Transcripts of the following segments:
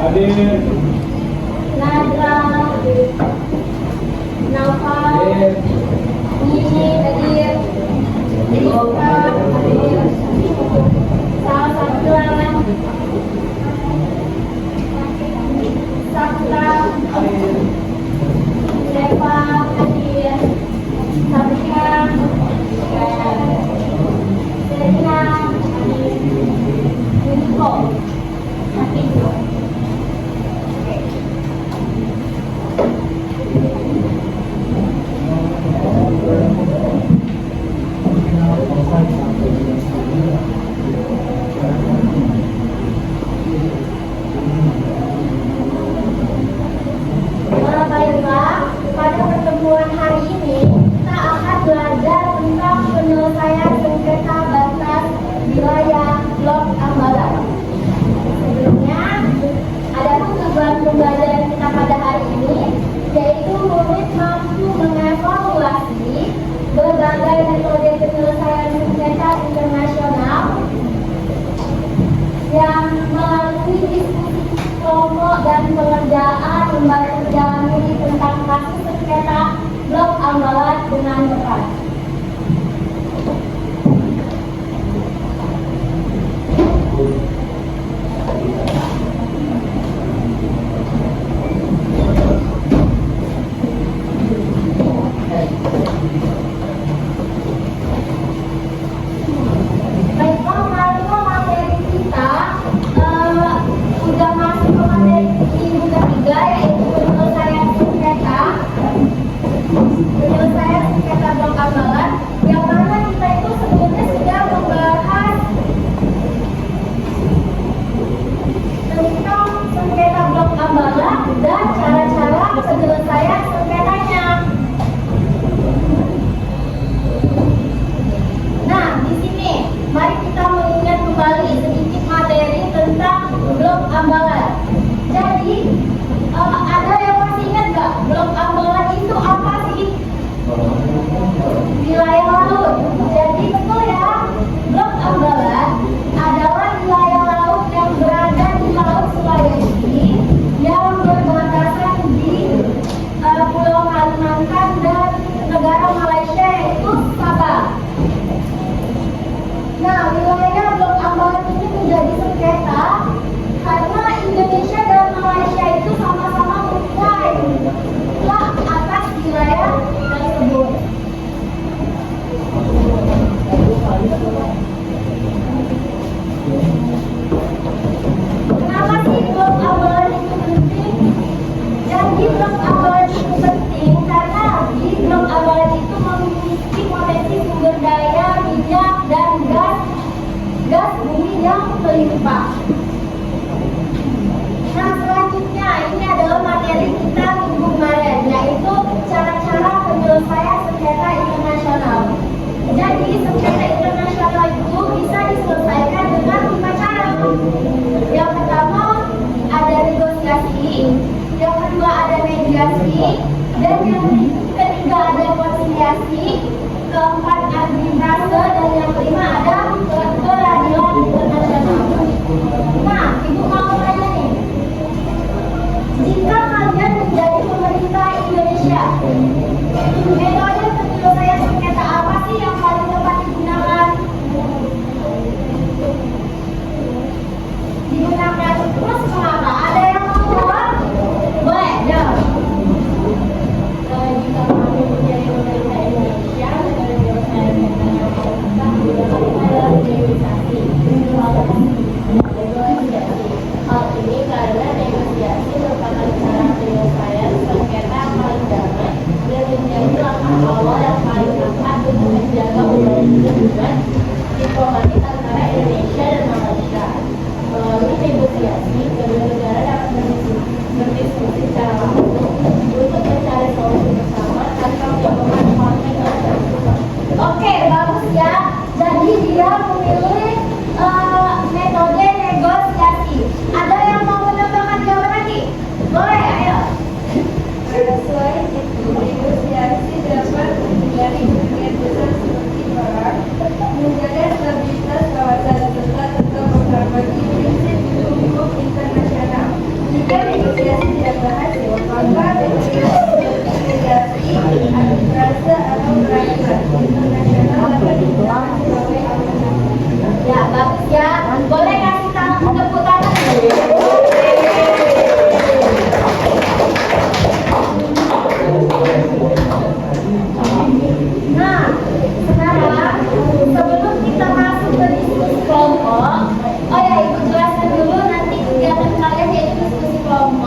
Hadir. Nadra, Naufal, Hadir. Nini hadir, Rizka hadir, Salsabila, Sakra, Deva hadir, Sabina, Serina hadir, Yuniko hadir. Baiklah, pada pertemuan hari ini kita akan belajar tentang penyelesaian sengketa batas wilayah Blok Ambalan. Sebelumnya, ada tujuan pembelajaran kita pada hari ini, yaitu murid mampu mengevaluasi berbagai metode penyelesaian sengketa internasional yang melalui diskusi kelompok dan pengerjaan lembaga perjalanan studi tentang kasus sengketa Blok Ambalan dengan tepat. Penyelesaian sengketa Blok Ambalan, yang mana kita itu sebelumnya sudah membahas tentang sengketa Blok Ambalan dan cara-cara penyelesaian sengketanya. Nah, di sini mari kita mengingat kembali sedikit materi tentang Blok Ambalan. Jadi, ada yang masih ingat nggak Blok Ambalan itu apa sih? Wilayah laut. Jadi betul ya, Blok Ambalan adalah wilayah laut yang berada di Laut Sulawesi yang berbatasan di Pulau Kalimantan dan negara Malaysia, yaitu Sabah. Nah, wilayah Blok Ambalan ini menjadi sengketa karena Indonesia dan Malaysia itu sama-sama mempunyai hak atas wilayah tersebut. Kenapa sih Blok Ambalan itu penting? Jadi Blok Ambalan itu penting karena di Blok Ambalan itu memiliki potensi sumber daya minyak dan gas bumi yang melimpah. Nah, selanjutnya ini adalah materi kita minggu kemarin, yaitu cara-cara penyelesaian sengketa internasional. Jadi sengketa internasional itu bisa diselesaikan dengan 5 cara. Yang pertama ada negosiasi, yang kedua ada mediasi, dan yang ketiga ada konsiliasi, keempat arbitrase, dan yang kelima ada peradilan internasional. Nah, ibu mau tanya nih, jika kalian menjadi pemerintah Indonesia, metode penyelesaian sengketa apa sih yang paling tepat digunakan? Terus kenapa? Ada yang mau jawab? Boleh, jawab. Jika kami menjadi pemerintah Indonesia, metode penyelesaian sengketa yang paling tepat digunakan adalah negosiasi. Hal ini karena negosiasi merupakan cara penyelesaian sengketa yang paling damai dan menjadi langkah awal yang paling tepat untuk menjaga hubungan diplomatik antara Indonesia dan Malaysia. Melalui negosiasi, kedua negara dapat berdiskusi secara langsung untuk mencari solusi bersama tanpa menimbulkan konflik antara. Oke, bagus ya. Jadi dia memilih metode negosiasi. Ada yang mau menambahkan jawaban lagi? Boleh, ayo. Selain itu, negosiasi dapat menghindari kepentingan besar seperti perang, menjaga stabilitas kawasan serta tetap menghormati prinsip hukum internasional. Jika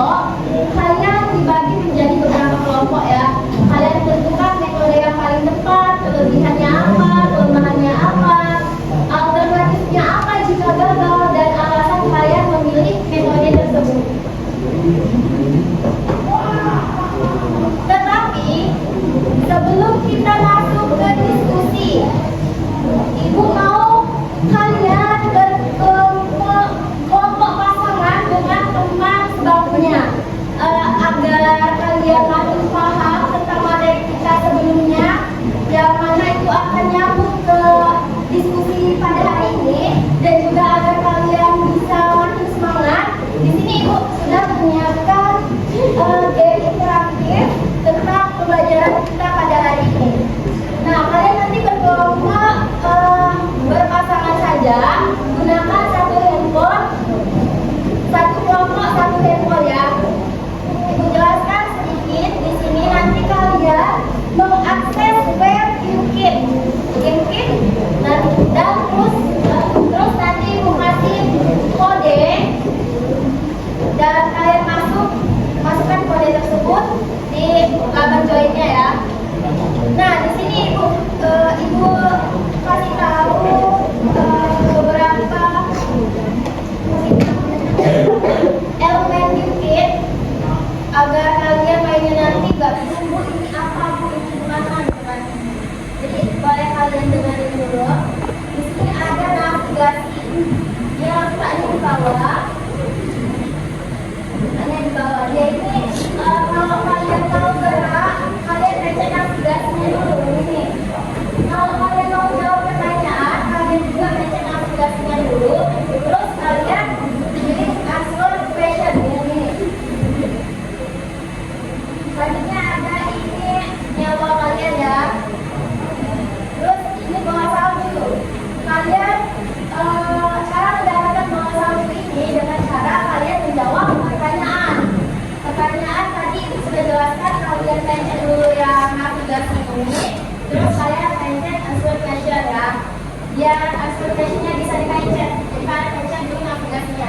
kelompok, kalian dibagi menjadi beberapa kelompok ya. Kalian tentukan metode yang paling tepat, kelebihannya apa, kelemahannya apa, alternatifnya apa jika gagal, dan alasan kalian memilih metode tersebut. Tetapi sebelum kita masuk ke diskusi, Ibu mau kalian kelompok pasangan dengan teman sebangkunya agar kalian langsung paham tentang materi kita sebelumnya, yang mana itu akan nyambung ke diskusi pada hari ini, dan juga agar kalian bisa makin semangat. Di sini Ibu sudah menyiapkan game interaktif tentang pembelajaran kita pada hari ini. Nah, kalian nanti berkelompok berpasangan saja, gunakan satu handphone, satu kelompok satu handphone ya. Ibu jelaskan sedikit di sini, nanti kalian mengakses web YouKid, dan terus nanti Ibu kasih kode dan kalian masukkan kode tersebut di laman joinnya ya. Nah, di sini Ibu kasih tahu beberapa elemen YouKid agar kalian mainnya nanti gak tunggu ini apa, Bu, ini gimana gitu kan. Jadi boleh kalian dengerin dulu. Di sini ada navigasi yang letaknya di bawah. Dia ini kalau kalian tahu gerak, kalian baca navigasinya dulu ini. Kalau kalian mau jawab pertanyaan, kalian juga baca navigasinya dulu. Terus kalian pilih answer question ini. Selanjutnya ada ini nyawa kalian ya. Terus ini bola salju. Kalian cara mendapatkan bola salju ini dengan cara kalian menjawab pertanyaan. Pertanyaan tadi sudah jelaskan, kalian pencet dulu yang navigasi ini, terus kalian pencet answer question ya. Biar answer questionnya bisa dipencet, jadi kalian pencet dulu navigasinya.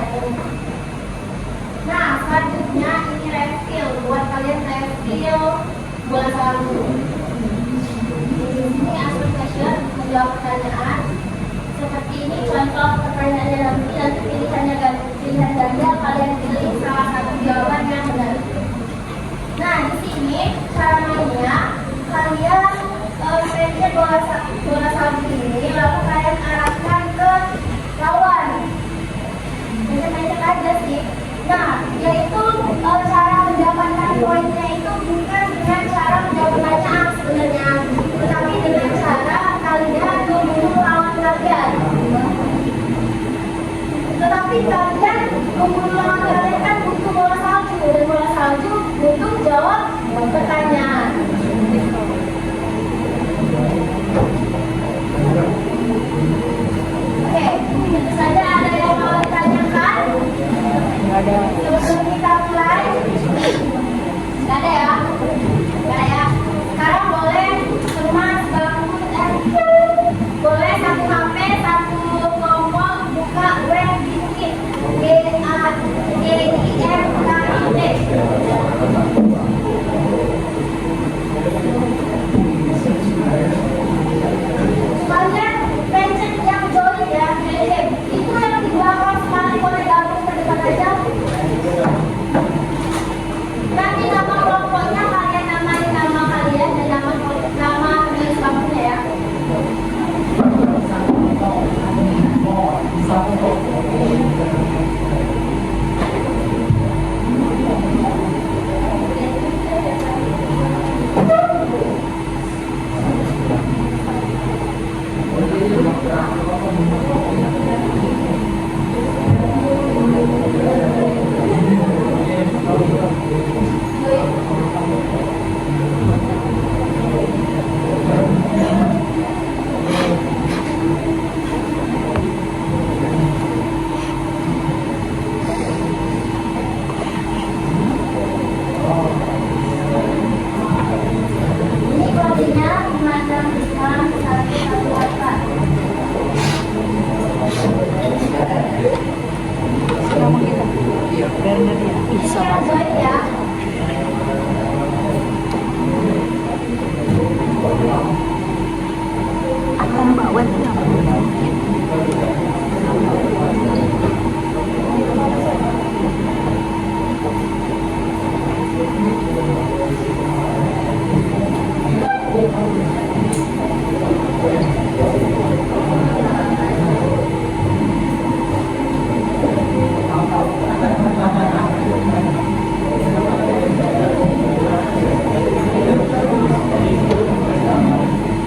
Nah, selanjutnya ini refill, buat kalian refill bola salju. Ini answer question, menjawab pertanyaan. Seperti ini contoh pertanyaannya nanti pilihan ganda, kalian pilih salah satu jawaban yang benar. Nah, di sini cara mainnya, kalian pencet bola salju ini, lalu kalian arahkan ke lawan. Pencet aja sih. Nah, yaitu cara mendapatkan poinnya itu bukan dengan cara menjawab pertanyaan sebenarnya, tetapi dengan cara kalian membunuh lawan kalian. Tetapi kalian membunuh lawan kalian kan butuh bola salju, dan bola salju butuh jawab pertanyaan. Oke, itu saja. Ada yang mau ditanyakan? Sebelum kita mulai? Nggak ada ya? Nggak ya? Sekarang boleh semua boleh satu HP, satu kelompok buka web YouKid. GIID ya. Akan bawa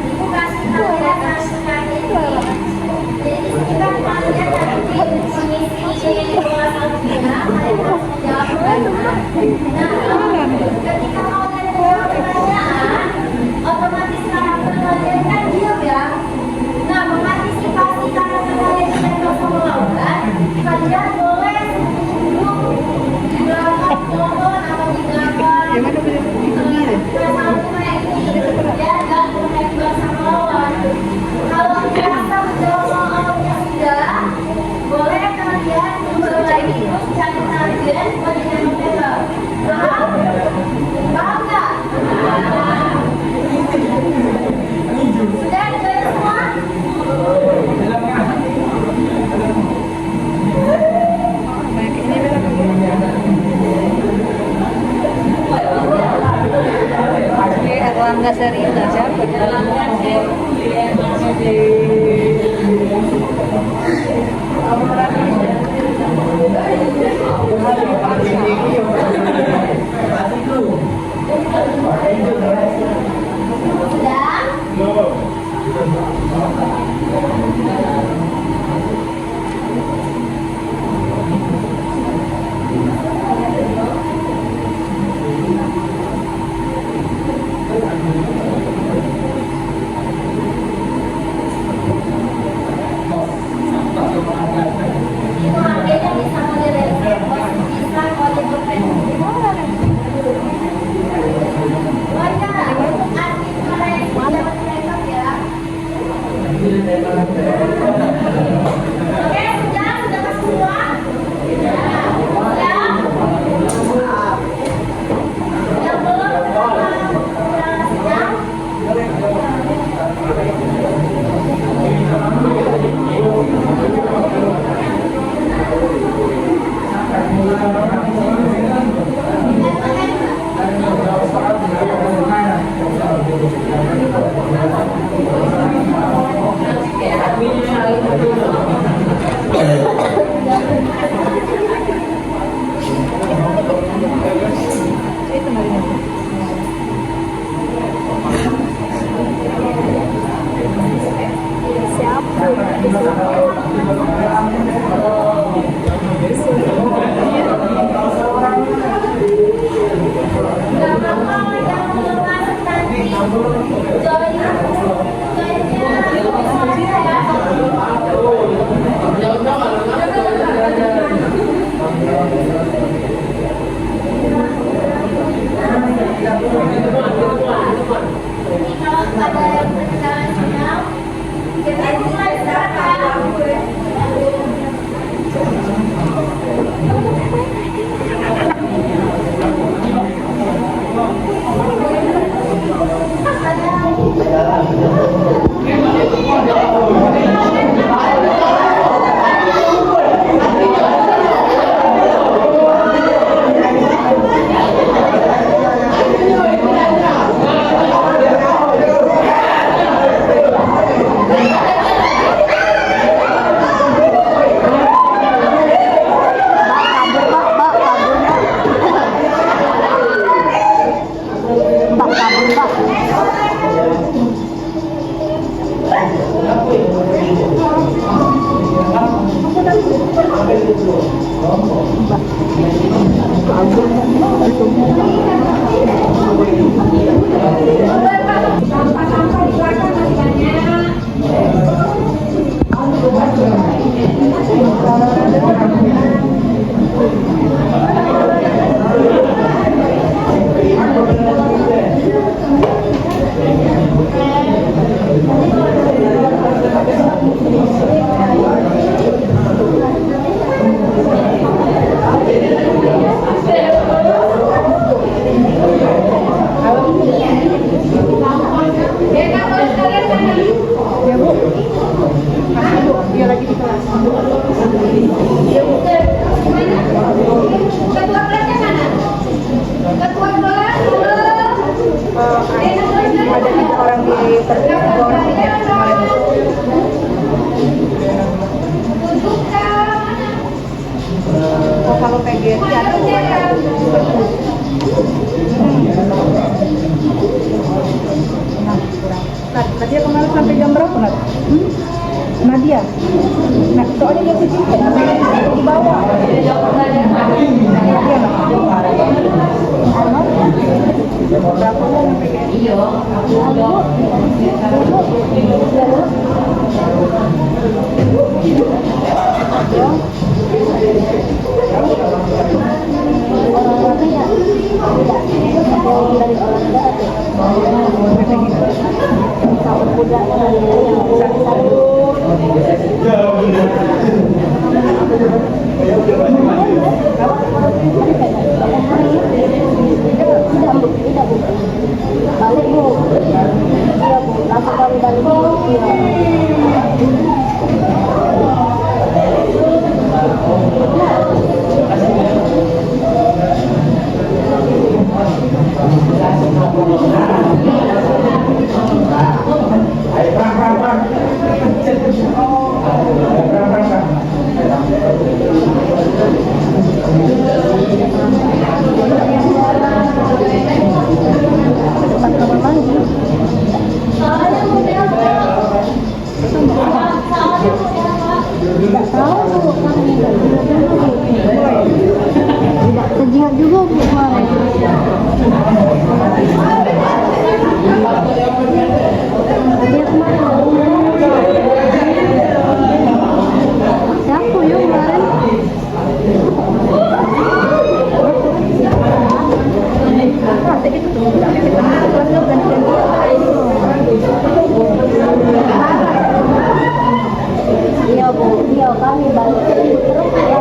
Ibu kasih kalian masukan ini. Jadi ketika kalian nanti mengisi bola saljunya, kalian harus menjawab benar. Nah, ketika kalian menjawab pertanyaan, otomatis karakter kalian kan diam ya. Nah, mengantisipasi karakter kalian ditembak sama lawan, kalian boleh duduk di belakang pohon atau di belakang salju kayak gini. Ya, dan menembak sama lawan. Kalau dirasa menjawab soalnya sudah, boleh kalian coba lagi terus cari target buat ditembak-tembak. Paham? Paham nggak? Sudah dibayar semua? Erlangga Sarina siapa? Sudah? Itu harganya bisa mulai dari bisa kalau dibuat. Banyak arti mereka ya. Oke, sudah masuk semua? Sudah? Yang belum sudah? Nggak apa-apa, yang belum masuk nanti join-nya ini kalau ada yang berjalan sinyal, kita mulai sekarang. Iya, Nadia kemarin sampai jam berapa, Nat? Nadia? Nah, soalnya dia tuh cinta di bawah. Nadia, berapa mau sampai kayak iya. Terjilat juga Bu kemarin. Dia kemarin siapa ya kemarin? Iya Bu, iya kami balik terus ya.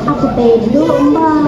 Aku tidur, Mbak.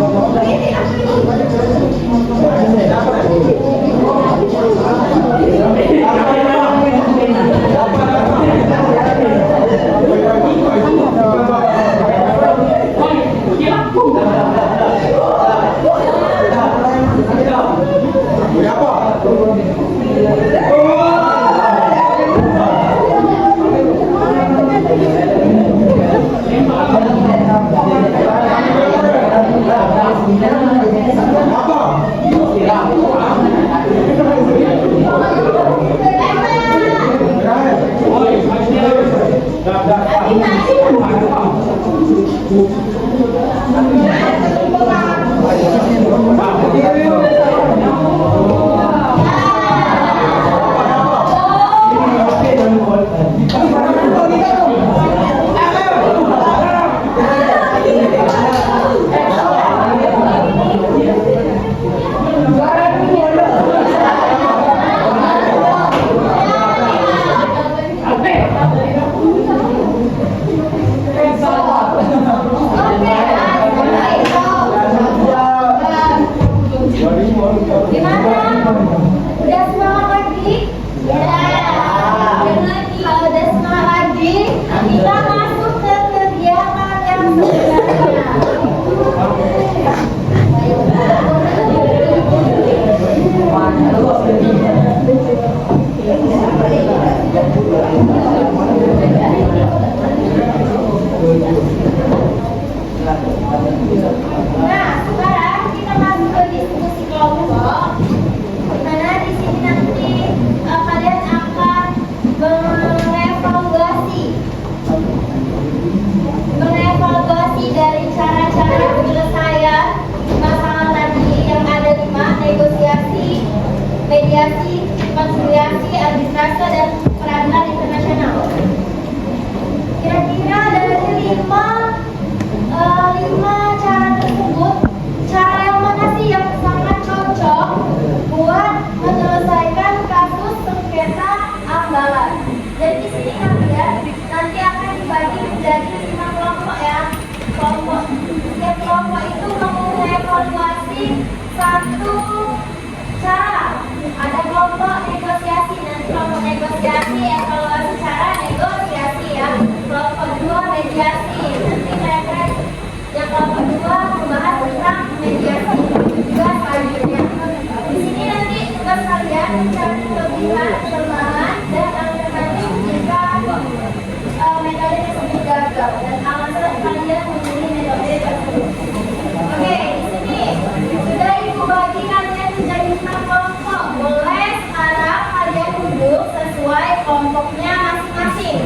konsiliasi, arbitrase, dan peradilan internasional. Kira-kira dari lima cara tersebut, cara yang mana sih yang sangat cocok buat menyelesaikan kasus sengketa ambalan? Jadi di sini kalian nanti akan dibagi menjadi 5 kelompok ya. Setiap kelompok itu mengevaluasi satu cara. Ada kelompok negosiasi, nanti kelompok negosiasi evaluasi cara negosiasi ya. Kelompok 2 mediasi, nanti mereka yang kelompok 2 membahas tentang mediasi. Tugas selanjutnya. Di sini nanti tugas kalian mencari kelebihan, kelemahan, dan alternatif jika metode tersebut gagal dan alasan kalian memilih metode tersebut. Oke, di sini sudah ibu bagi kalian menjadi 6 kelompok. Boleh sekarang kalian duduk sesuai kelompoknya masing-masing.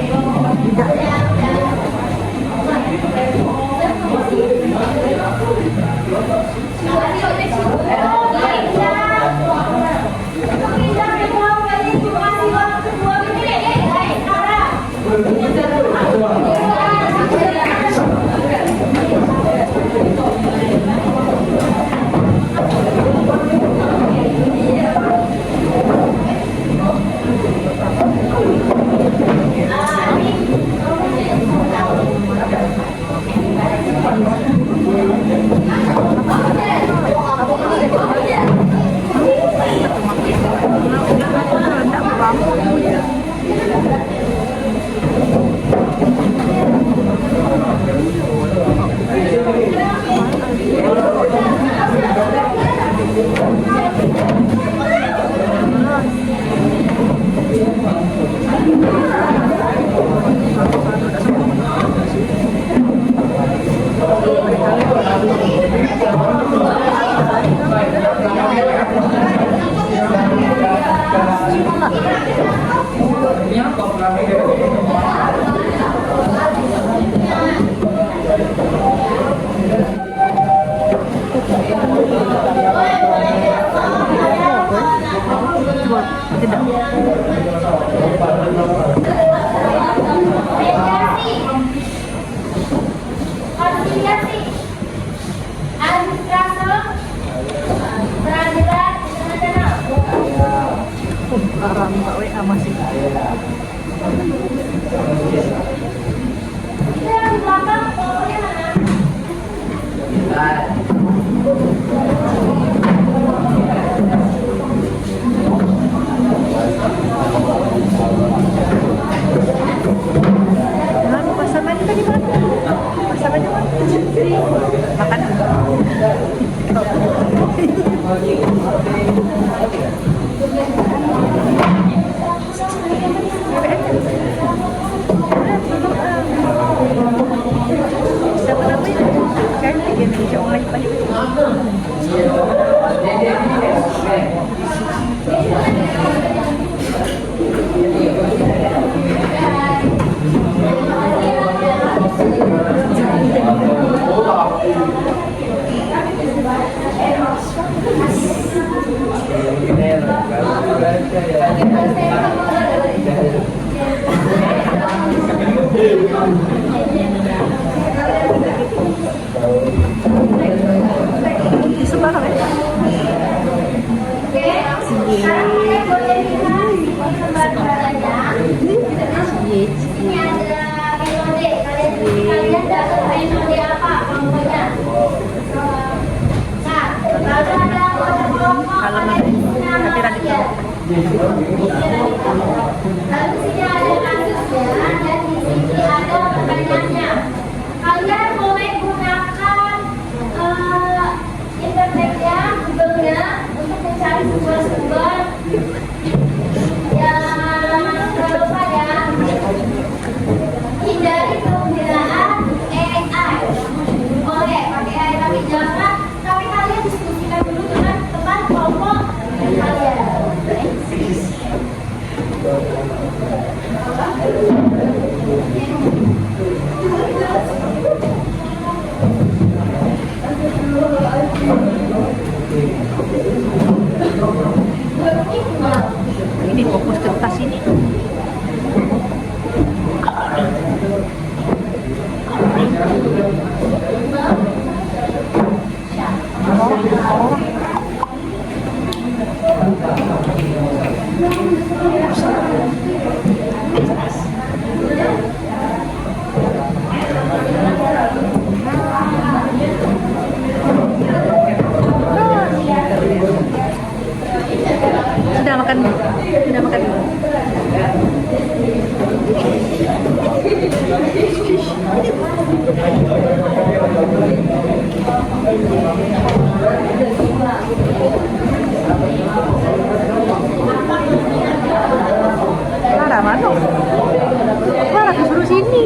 Konsiliasi, arbitrase, peradilan internasional. Parang WA masih. Itu yang di belakang pokoknya mana? Pasangannya tadi mana? Pasangannya mana? Makan. Di sebelah ya? Oke, sekarang kalian boleh lihat gambar badannya. Ini ada metode. Kalian dapat metode apa kelompoknya? Nah, lalu ada kelompok kalian menggunakan ya. Lalu di sini ada kasusnya dan di sini ada pertanyaannya. Kalian boleh gunakan internetnya, Google-nya untuk mencari sumber-sumber yang relevan ya. Hindari penggunaan AI. Boleh pakai AI tapi jangan. Tapi kalian diskusikan dulu dengan teman kelompok kalian. Ini fokus ke tas ini. Sudah makan? Sudah makan? Lara mana? Lara disuruh sini.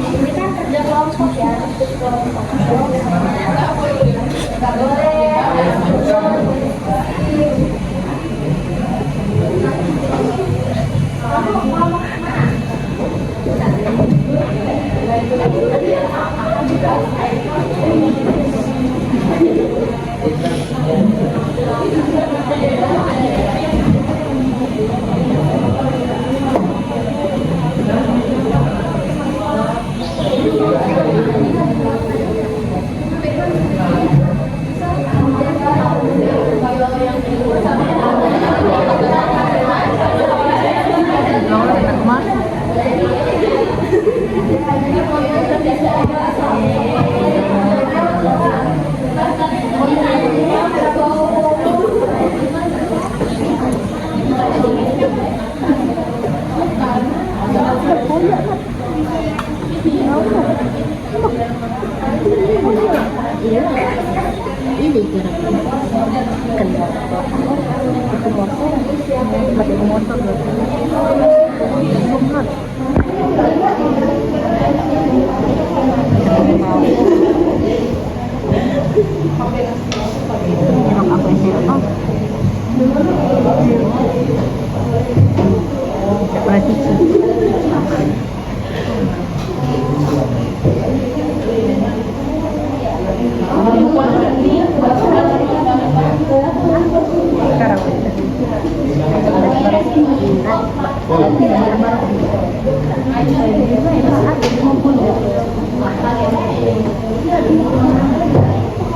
Ini kan kerja kelompok ya. Nggak boleh.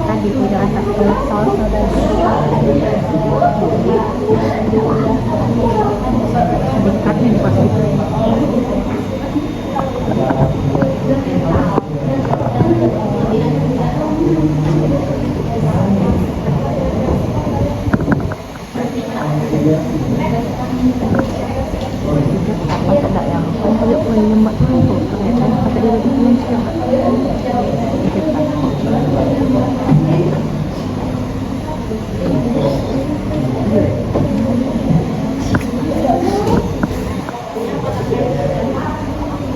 Tadi udah rasa saus sedikatnya dipasang. Yuk, yang mbak tuh ternyata kata dia lagi pulang siang.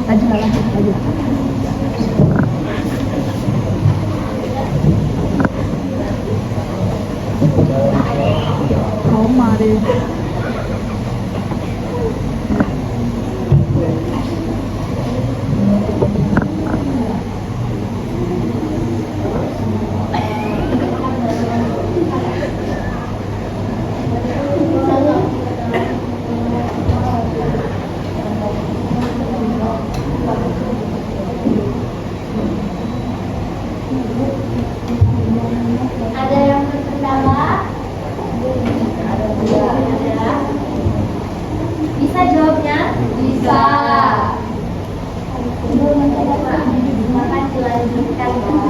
Aja lah, aja. Roma deh. Ada yang terkendala? Ada tidak? Ada. Bisa jawabnya? Bisa. Silakan dilanjutkan ya.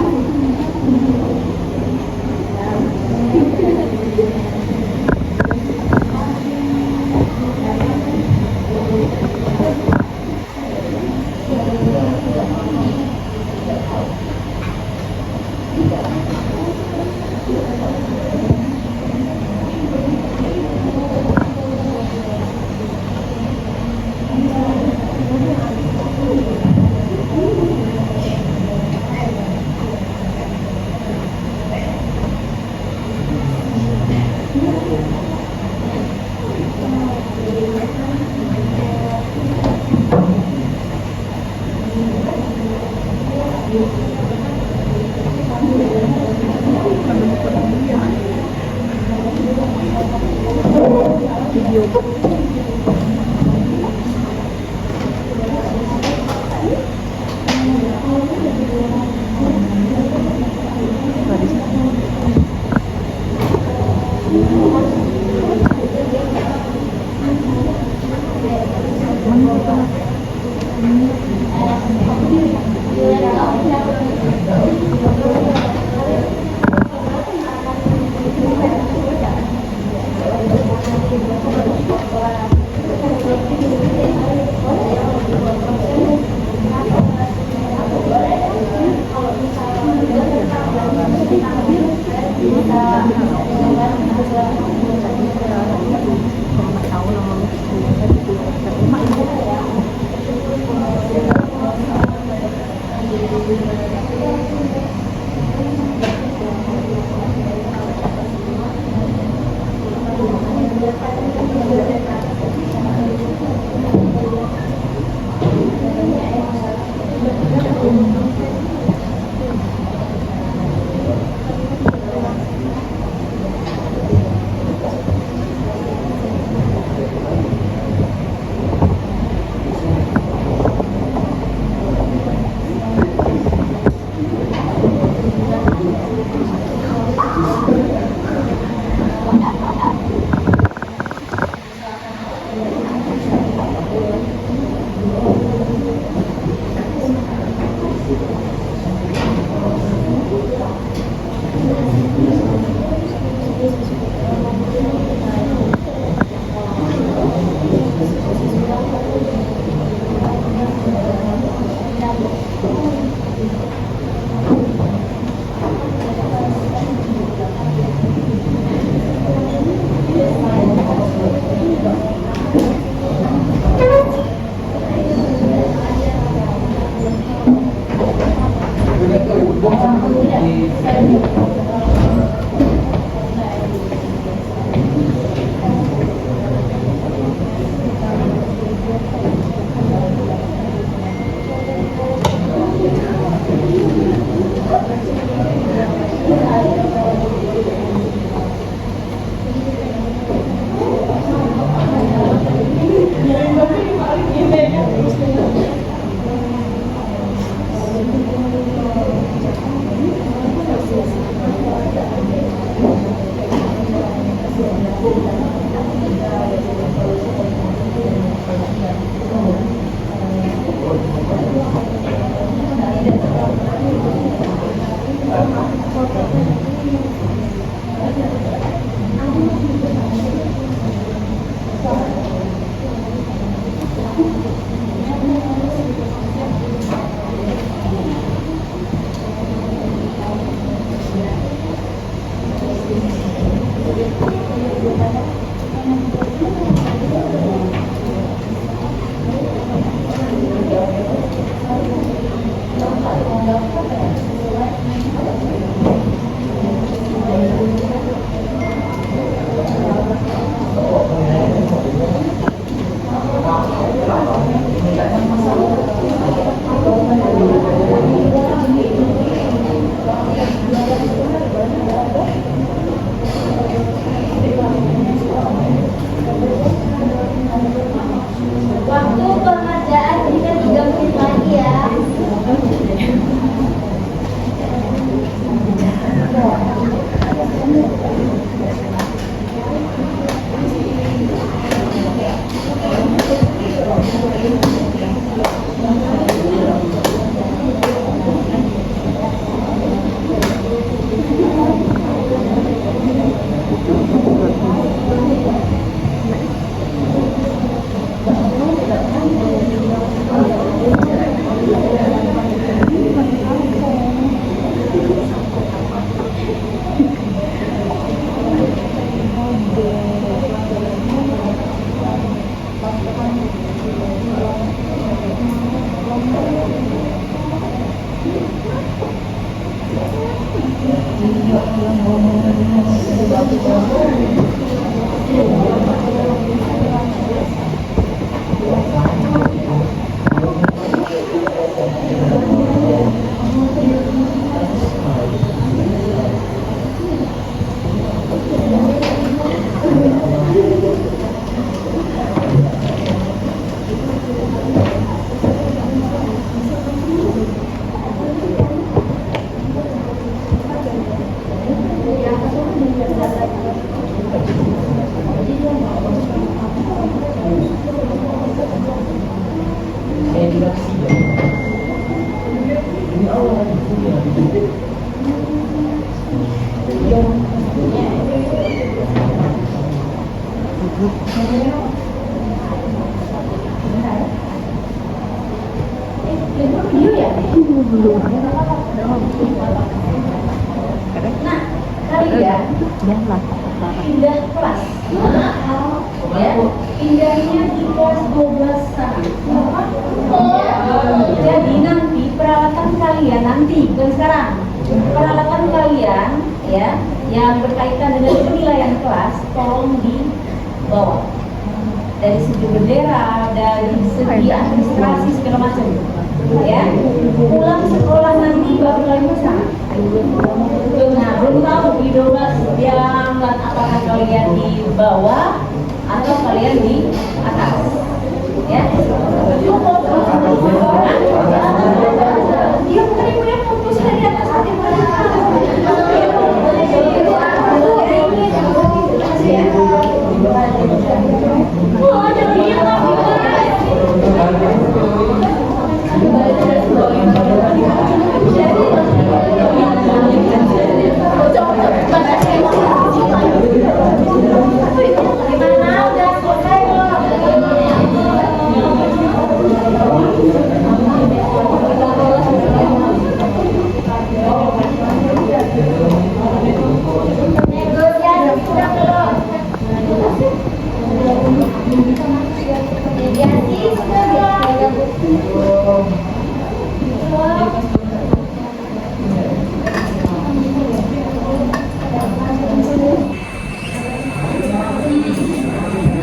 Nah, kalian pindah kelas. Ya, pindahnya di kelas 12 sana. Jadi nanti peralatan kalian bukan sekarang. Peralatan kalian ya yang berkaitan dengan penilaian kelas tolong dibawa. Dari segi bendera, dari segi administrasi segala macam. Ya, pulang sekolah nanti baru kalian bersama. Nah, belum tahu di 12 yang apakah kalian di bawah atau kalian di atas. Ya, dia bukan putus dari atas hati Terima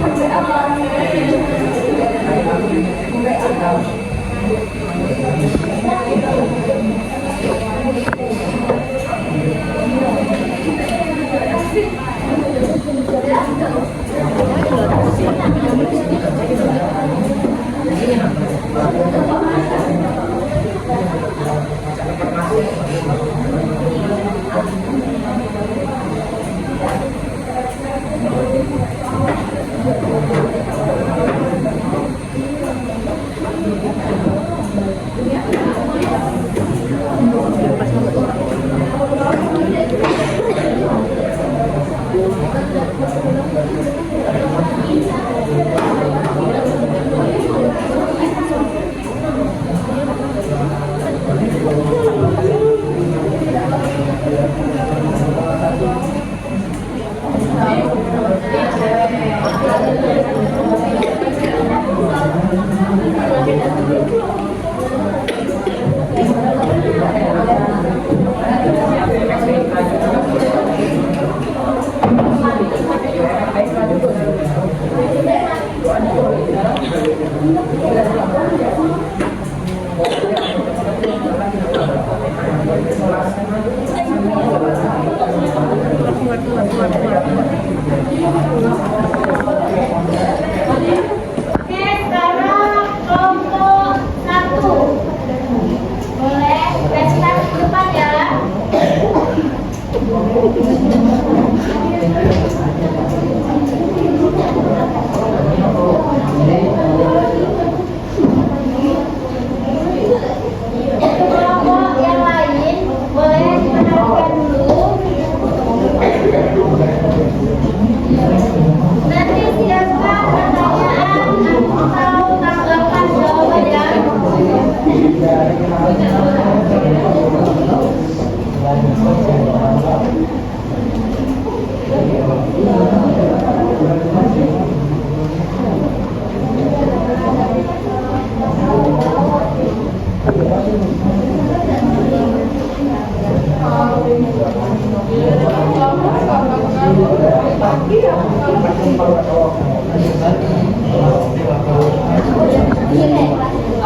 kasih.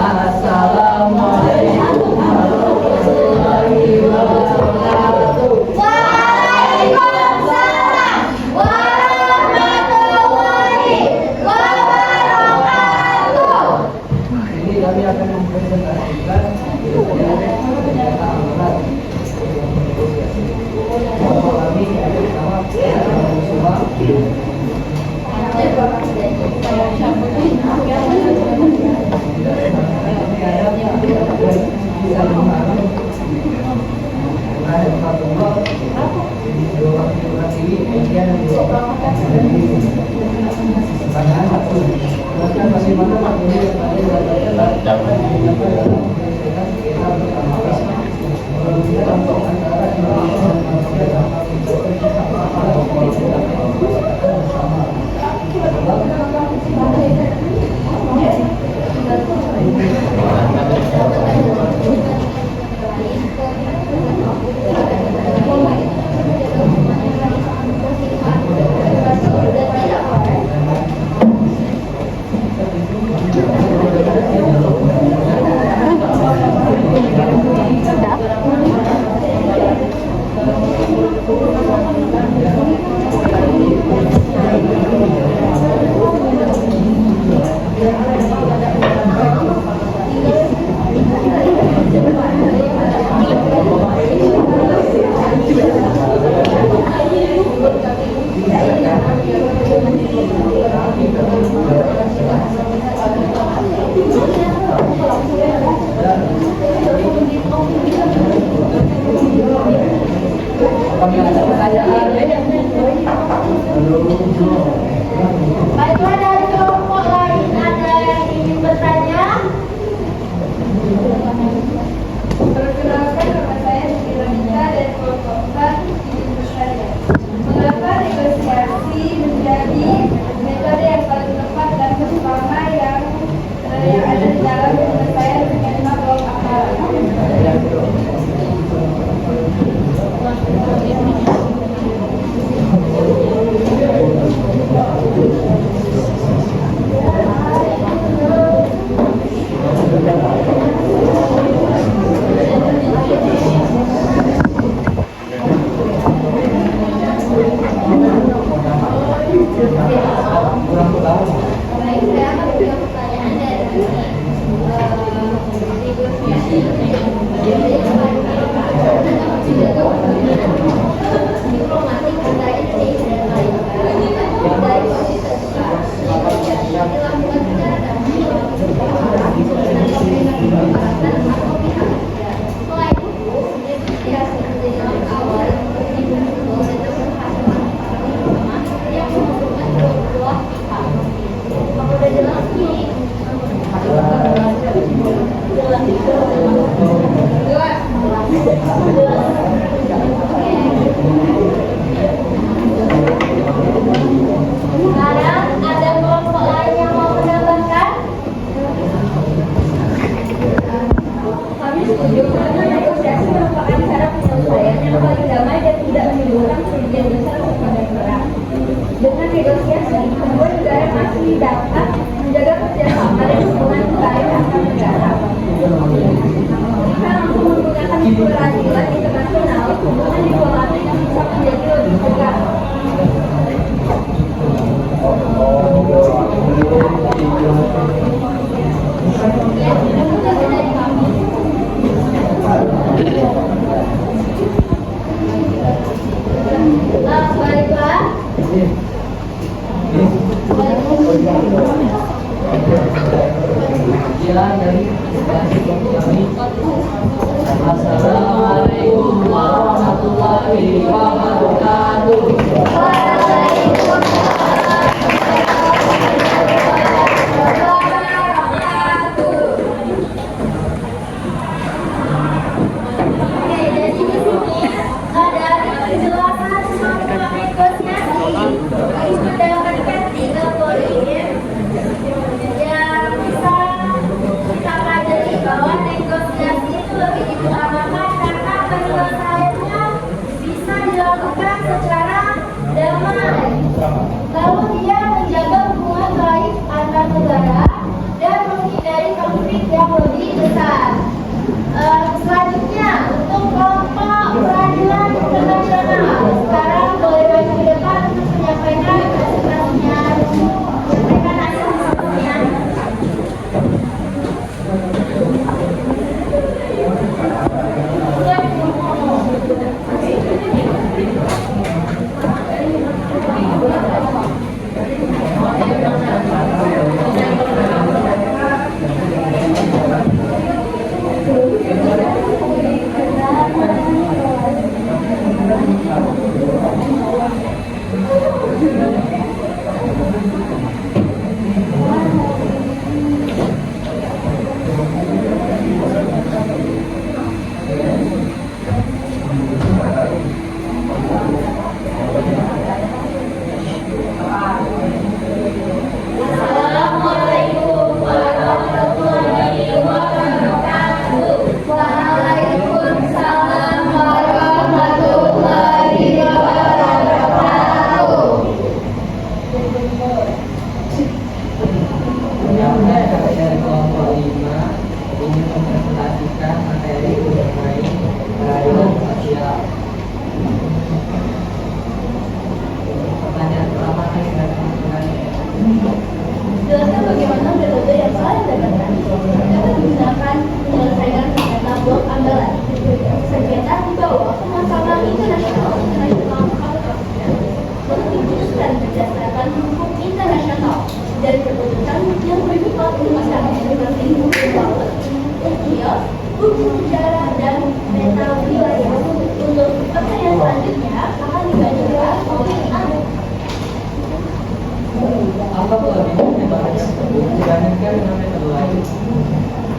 Assalamualaikum warahmatullahi wabarakatuh. Waalaikumsalam warahmatullahi wabarakatuh. Ini kami akan mempresentasikan kami bersama Baiklah, dari kelompok lain ada yang ingin bertanya? Perkenalkan, nama saya Filanita dari kelompok 4 ingin bertanya. Mengapa negosiasi menjadi metode yang paling tepat dan pertama yang ada di dalam penyelesaian skema blok akar? Baik, saya akan berikan pertanyaan dari negosiasi diplomatik antara Indonesia dan Malaysia dari posisi tersebut negosiasi dilakukan secara damai dan selain itu negosiasi menjadi awal untuk kesepakatan yang menguntungkan kedua belah pihak. Apa udah jelas nih? Sekarang ada kelompok lain yang mau menambahkan? Kami setuju karena negosiasi merupakan cara penyelesaian yang paling damai dan tidak menimbulkan kerugian besar kepada perang. Dengan negosiasi, kedua negara masih dapat menjaga kerjasama dan hubungan baik antar negara. Jika mampu menggunakan peradilan internasional, hubungan diplomatik bisa menjadi lebih tegas. Baiklah. Assalamualaikum warahmatullahi wabarakatuh. Oke, jadi di sini dari penjelasan semua negosiasi berdasarkan 3 poin yang bisa kita pelajari bahwa negosiasi itu lebih diutamakan karena penyelesaiannya bisa dilakukan secara damai besar. Selanjutnya untuk kelompok peradilan internasional. Sekarang boleh maju ke depan untuk menyampaikan presentasinya. Menyampaikan hasil diskusinya. Assalamualaikum warahmatullahi wabarakatuh. Waalaikumsalam warahmatullahi wabarakatuh. Sebelumnya kami dari kelompok 5 ingin mempresentasikan materi mengenai peradilan sosial. Pertanyaan pertama saya silakan. Jelaskan bagaimana metode yang paling dapatkan dapat digunakan menyelesaikan sengketa blok ambalan. Sengketa di bawah masalah internasional diputuskan berdasarkan hukum internasional dan keputusan yang bersifat merupakan seperti hukum laut, hukum negara dan meta wilayah. Untuk pertanyaan selanjutnya akan dibacakan oleh Anu. Apa kelebihan metode tersebut dibandingkan dengan metode lain?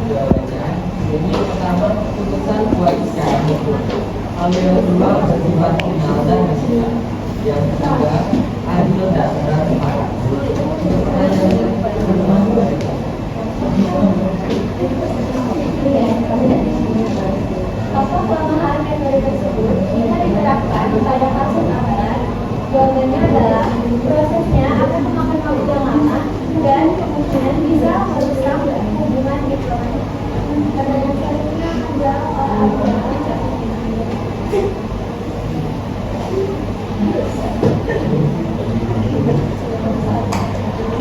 Jawabannya, ini pertama keputusan kuat secara hukum. Hal yang kedua bersifat final dan resmi. Yang ketiga adil dan transparan. Pertanyaan kedua, Apa kelemahan metode tersebut jika diterapkan pada kasus amanat? Jawabannya adalah prosesnya akan memakan waktu yang lama dan kemungkinan bisa merusak hubungan diplomatik. Pertanyaan selanjutnya adalah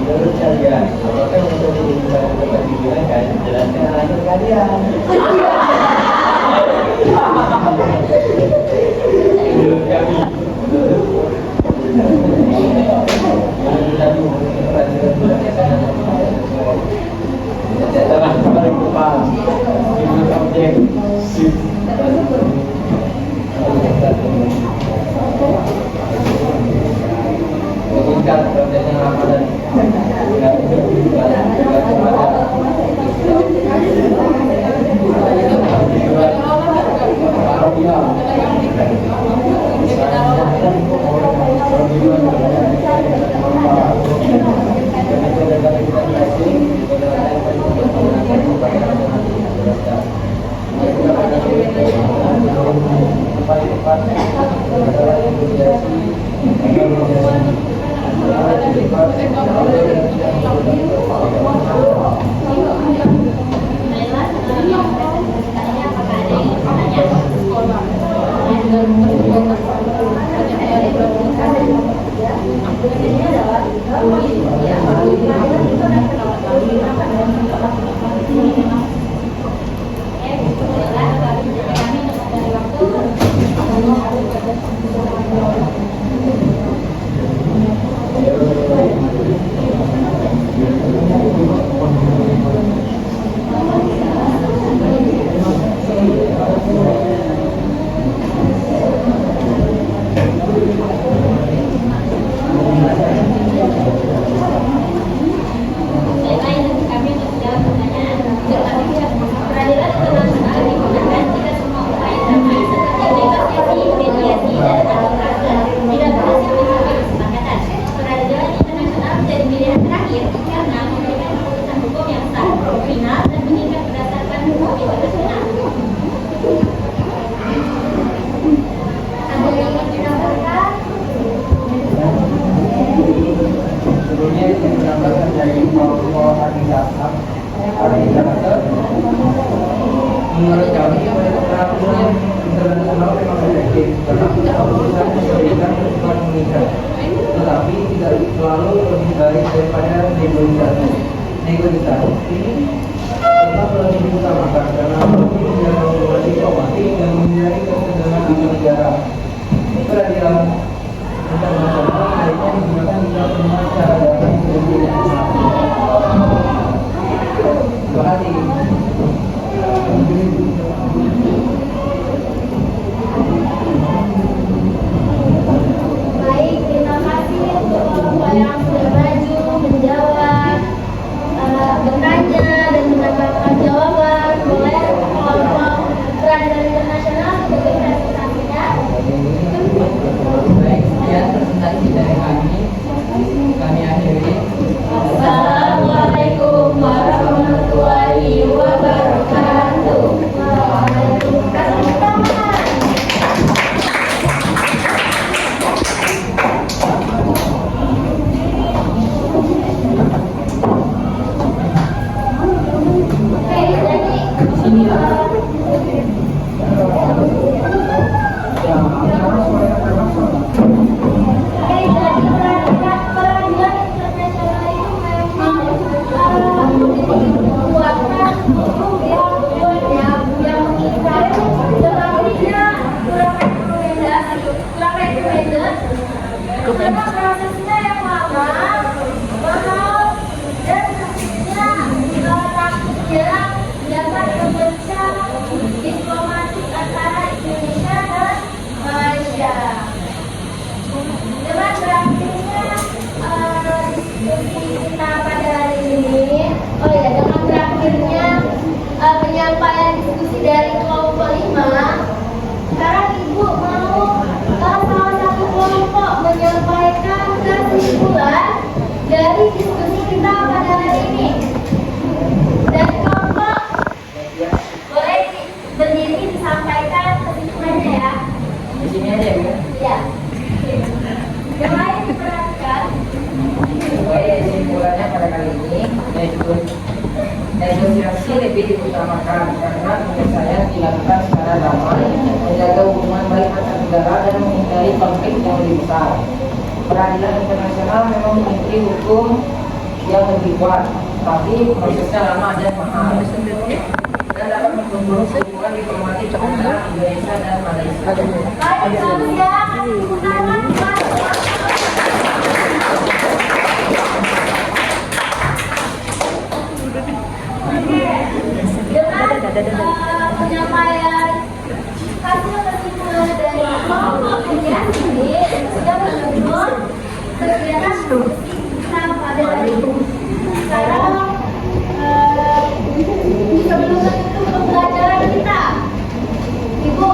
Menurut kalian, apakah metode ini dapat digunakan? Jelaskan alasan kalian. Menurut kami, setelah paling depan dengan objek shift mengikat proses yang lama dan tidak berubah menurut kami peraturan internasional memang efektif karena keputusan memberikan kebutuhan meningkat, tetapi tidak selalu lebih baik daripada negosiasi. Ini tetap lebih diutamakan karena ini tidak mengurangi diplomasi dan menghindari ketegangan antar negara. Peradilan internasional sebaiknya digunakan dengan semua cara dalam negosiasi. Terima kasih. Baik, terima kasih untuk kelompok yang sudah maju menjawab, bertanya dan menambahkan jawaban. Boleh kelompok peradilan internasional sebagai presentasinya. Baik, sekian presentasi dari kami. Kami akhiri. Assalamualaikum warahmatullahi wabarakatuh. Waalaikumsalam. Oke, jadi peradilan internasional itu memang membuatkan hukum yang mengikat, tetapi dia kurang recommended karena prosesnya yang lama, mahal, dan tentunya takutnya dapat memecah diplomatik antara Indonesia dan Malaysia. Dengan berakhirnya diskusi kita pada hari ini, dengan berakhirnya penyampaian diskusi dari kelompok 5, sekarang Ibu mau salah satu kelompok menyampaikan kesimpulan dari diskusi kita pada hari ini. Dari kelompok boleh berdiri disampaikan kesimpulannya ya. Di sini aja ya. Ya. Mulai diperhatikan. Baik, kesimpulannya pada kali ini yaitu negosiasi lebih diutamakan karena penyelesaian dilakukan secara damai, menjaga hubungan baik antar negara dan menghindari konflik yang lebih besar. Peradilan internasional memang memiliki hukum yang lebih kuat, tapi prosesnya lama dan mahal dan dapat memperburuk hubungan diplomatik antara Indonesia dan Malaysia. Baik, siap. Tepuk tangan. Dengan penyampaian hasil kesimpulan dari kelompok ini sudah menutup kegiatan diskusi kita pada hari ini. Sekarang sebelum menutup pembelajaran kita, Ibu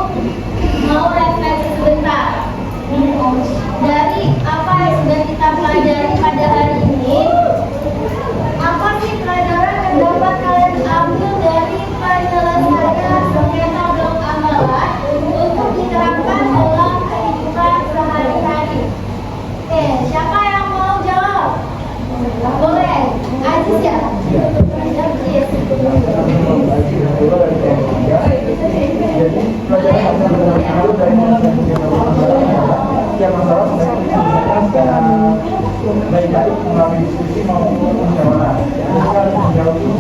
mau refleksi sebentar dari apa yang sudah kita pelajari pada hari ini. Apa sih pelajaran yang dapat kalian ambil dari penyelesaian sengketa blok amalan untuk diterapkan dalam kehidupan sehari-hari? Oke, siapa yang mau jawab? Boleh, Aziz ya? Aziz. Yang masalah baik-baik melalui diskusi maupun musyawarah. Kita harus menjauhi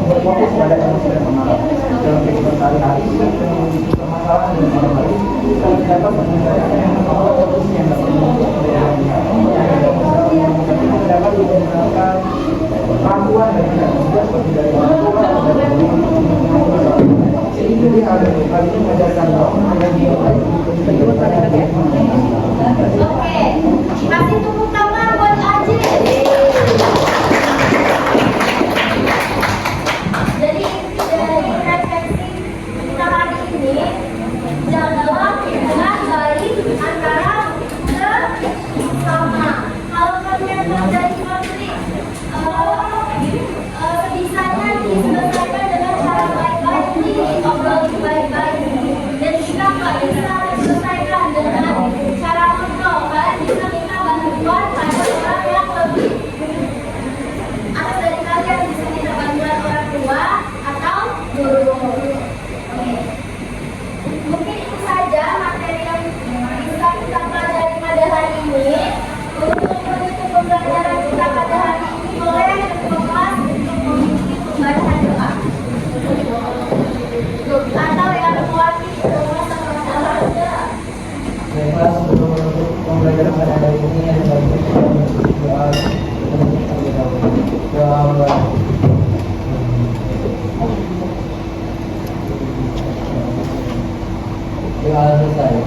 berfokus pada emosi dan amarah dalam kehidupan sehari-hari dan memiliki permasalahan dan orang lain. Kita dapat menyelesaikan yang membawa solusi yang dapat dapat menggunakan bantuan dan tidak juga seperti dari orang tua atau dari jadi hal ini mengajarkan bahwa yang dimulai Oke, kasih tepuk tangan buat Aziz. Jadi inti dari refleksi kita hari ini, jagalah hubungan baik antara sesama. Kalau kalian terjadi konflik, sebisanya diselesaikan selesai.